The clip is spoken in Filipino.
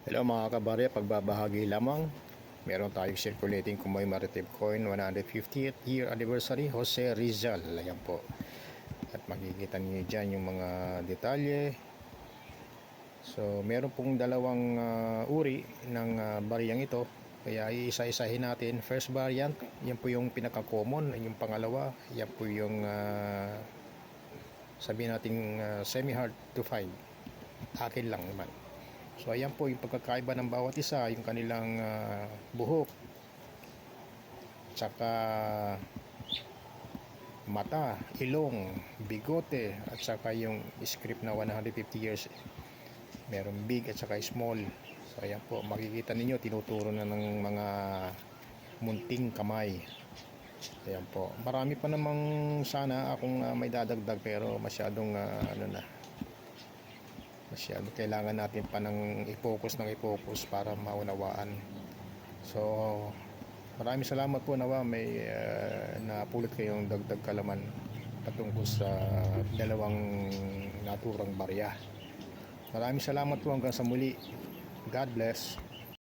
Hello mga kabarya, pagbabahagi lamang. Meron tayong circulating commemorative coin 150th year anniversary Jose Rizal. Ayan po. At makikita niyo dyan yung mga detalye. So meron pong dalawang uri ng bariyang ito. Kaya iisa-isahin natin. First variant, yan po yung pinaka-common. Yung pangalawa, yan po yung sabihin natin semi-hard to find. Akin lang naman. So ayan po yung pagkakaiba ng bawat isa, yung kanilang buhok, tsaka mata, ilong, bigote, at saka yung script na 150 years. Meron big at saka small. So ayan po, makikita ninyo tinuturo na ng mga munting kamay. Ayan po, marami pa namang sana akong may dadagdag, pero masyadong masyado kailangan natin pa ng i-focus para maunawaan. So maraming salamat po, nawa may napulot kayong dagdag kalaman patungkol sa dalawang naturang barya. Maraming salamat po, hanggang sa muli. God bless.